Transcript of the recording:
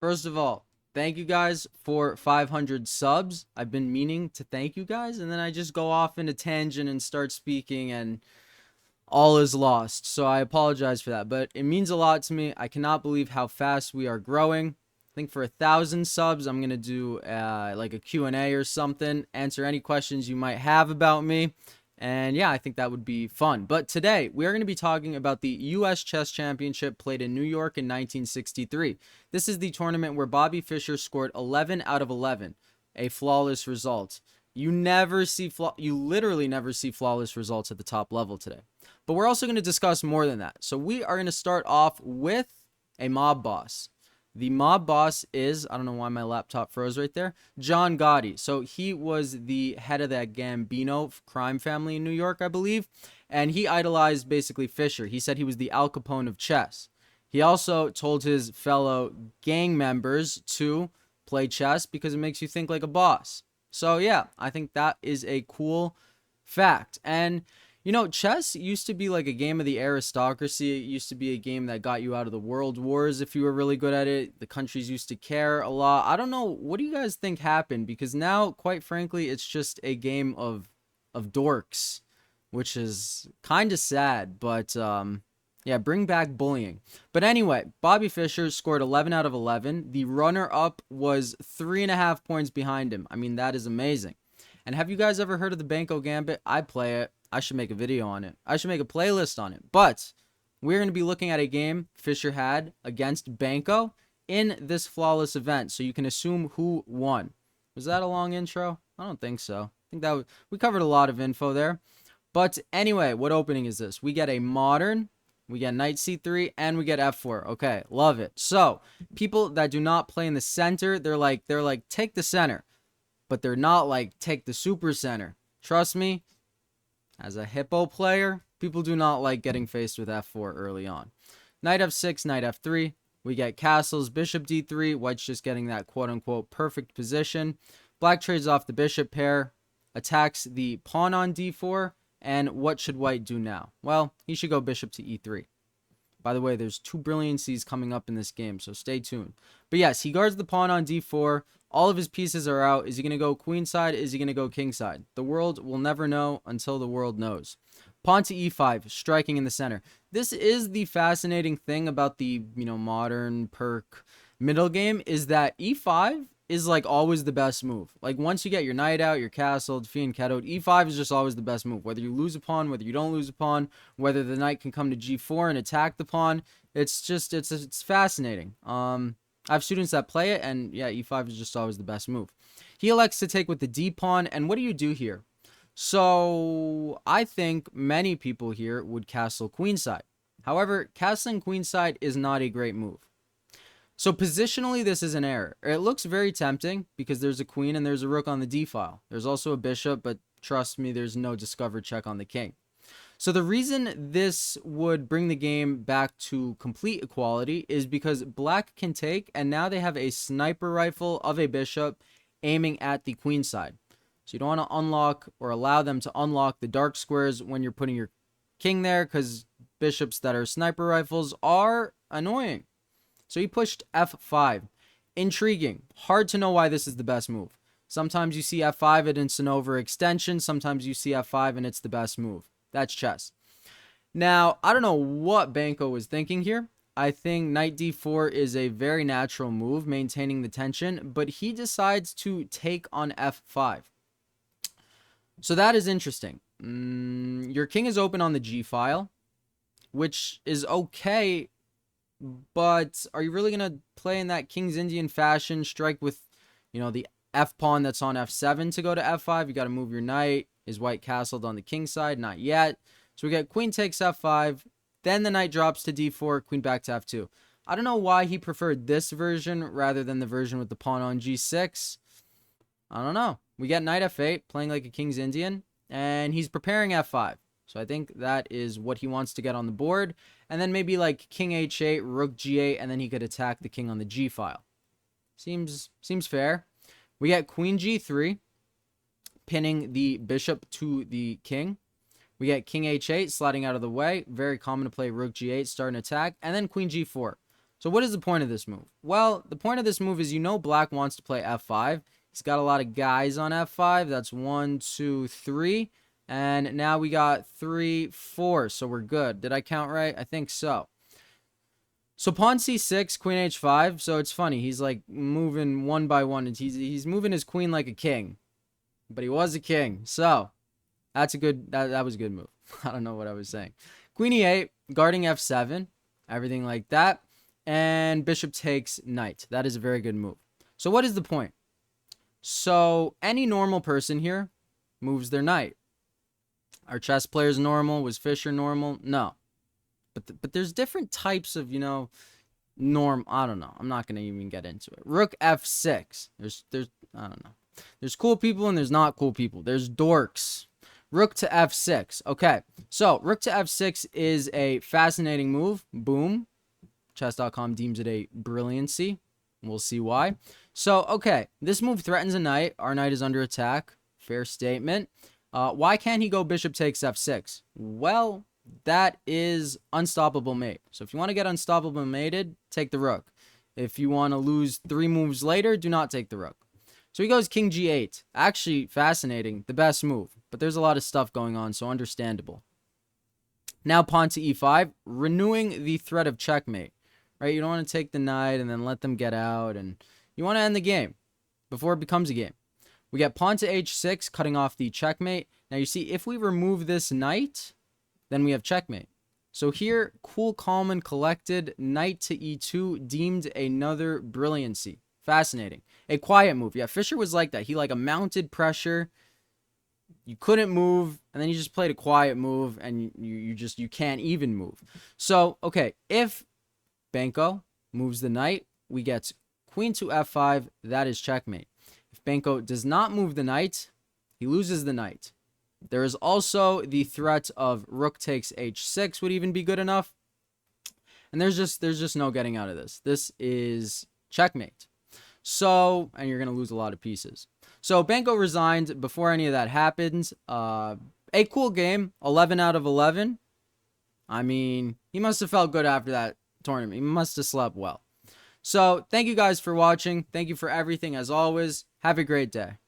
First of all, thank you guys for 500 subs. I've been meaning to thank you guys, and then I just go off in a tangent and start speaking, and all is lost. So I apologize for that, but it means a lot to me. I cannot believe how fast we are growing. I think for 1,000 subs, I'm gonna do like a Q&A or something, answer any questions you might have about me. And yeah, I think that would be fun. But today, we are going to be talking about the U.S. Chess Championship played in New York in 1963. This is the tournament where Bobby Fischer scored 11 out of 11, a flawless result. You literally never see flawless results at the top level today. But we're also going to discuss more than that. So we are going to start off with a mob boss. The mob boss is, I don't know why my laptop froze right there, John Gotti. So he was the head of that Gambino crime family in New York, I believe. And he idolized basically Fischer. He said he was the Al Capone of chess. He also told his fellow gang members to play chess because it makes you think like a boss. So yeah, I think that is a cool fact. And chess used to be like a game of the aristocracy. It used to be a game that got you out of the world wars if you were really good at it. The countries used to care a lot. I don't know. What do you guys think happened? Because now, quite frankly, it's just a game of dorks, which is kind of sad. But yeah, bring back bullying. But anyway, Bobby Fischer scored 11 out of 11. The runner-up was 3.5 points behind him. I mean, that is amazing. And have you guys ever heard of the Banco Gambit? I play it. I should make a video on it. I should make a playlist on it. But we're going to be looking at a game Fischer had against Banco in this flawless event. So you can assume who won. Was that a long intro? I don't think so. I think that we covered a lot of info there. But anyway, what opening is this? We get a modern, we get knight c3, and we get f4. Okay, love it. So people that do not play in the center, they're like, take the center. But they're not like, take the super center. Trust me, as a hippo player, people do not like getting faced with f4 early on. Knight f6, knight f3. We get castles, bishop d3. White's just getting that quote-unquote perfect position. Black trades off the bishop pair, attacks the pawn on d4. And what should white do now? Well, he should go bishop to e3. By the way, there's two brilliancies coming up in this game, so stay tuned. But yes, he guards the pawn on d4. All of his pieces are out. Is he going to go queenside? Is he going to go kingside? The world will never know until the world knows. Pawn to e5, striking in the center. This is the fascinating thing about the, modern perk middle game, is that e5 is like always the best move. Like once you get your knight out, your castle, defeat and kettled, e5 is just always the best move. Whether you lose a pawn, whether you don't lose a pawn, whether the knight can come to g4 and attack the pawn, it's fascinating. I have students that play it, and yeah, e5 is just always the best move. He elects to take with the d pawn, and what do you do here? So I think many people here would castle queenside. However, castling queenside is not a great move. So positionally, this is an error. It looks very tempting because there's a queen and there's a rook on the d file. There's also a bishop, but trust me, there's no discover check on the king. So the reason this would bring the game back to complete equality is because black can take, and now they have a sniper rifle of a bishop aiming at the queen side. So you don't want to unlock or allow them to unlock the dark squares when you're putting your king there, because bishops that are sniper rifles are annoying. So he pushed f5. Intriguing. Hard to know why this is the best move. Sometimes you see f5 and it's an overextension. Sometimes you see f5 and it's the best move. That's chess. Now, I don't know what Banco was thinking here. I think knight d4 is a very natural move, maintaining the tension, but he decides to take on f5. So that is interesting. Your king is open on the g file, which is okay, but are you really going to play in that King's Indian fashion, strike with, the f pawn that's on f7 to go to f5? You got to move your knight. Is white castled on the king side? Not yet. So we get queen takes f5, then the knight drops to d4, queen back to f2. I don't know why he preferred this version rather than the version with the pawn on g6. I don't know. We get knight f8, playing like a King's Indian, and he's preparing f5. So I think that is what he wants to get on the board. And then maybe like king h8, rook g8, and then he could attack the king on the g file. Seems fair. We get queen g3, pinning the bishop to the king. We get king h8, sliding out of the way. Very common to play rook g8, start an attack. And then queen g4. So what is the point of this move? Well, the point of this move is, black wants to play f5. He's got a lot of guys on f5. That's 1, 2, 3. And now we got 3, 4. So we're good. Did I count right? I think so. So pawn c6, queen h5. So it's funny. He's like moving one by one. He's moving his queen like a king. But he was a king. So that's a good, that was a good move. I don't know what I was saying. Queen e8, guarding f7. Everything like that. And bishop takes knight. That is a very good move. So what is the point? So any normal person here moves their knight. Are chess players normal? Was Fischer normal? No. But there's different types of, norm. I don't know. I'm not going to even get into it. Rook f6. There's I don't know. There's cool people and there's not cool people. There's dorks. Rook to f6. Okay. So rook to f6 is a fascinating move. Boom. Chess.com deems it a brilliancy. We'll see why. So, okay, this move threatens a knight. Our knight is under attack. Fair statement. Why can't he go bishop takes f6? Well, that is unstoppable mate. So if you want to get unstoppable mated, take the rook. If you want to lose 3 moves later, do not take the rook. So he goes king g8. Actually, fascinating. The best move. But there's a lot of stuff going on, so understandable. Now pawn to e5, renewing the threat of checkmate. Right? You don't want to take the knight and then let them get out, and you want to end the game before it becomes a game. We get pawn to h6, cutting off the checkmate. Now you see, if we remove this knight, then we have checkmate. So here, cool, calm, and collected, knight to e2, deemed another brilliancy. Fascinating. A quiet move. Yeah, Fischer was like that. He like a mounted pressure. You couldn't move, and then you just played a quiet move, and you can't even move. So, okay, if Benko moves the knight, we get queen to f5. That is checkmate. If Benko does not move the knight, he loses the knight. There is also the threat of rook takes h6 would even be good enough. And there's just no getting out of this. This is checkmate. So, and you're going to lose a lot of pieces. So Benko resigned before any of that happened. A cool game, 11 out of 11. I mean, he must have felt good after that tournament. He must have slept well. So thank you guys for watching. Thank you for everything as always. Have a great day.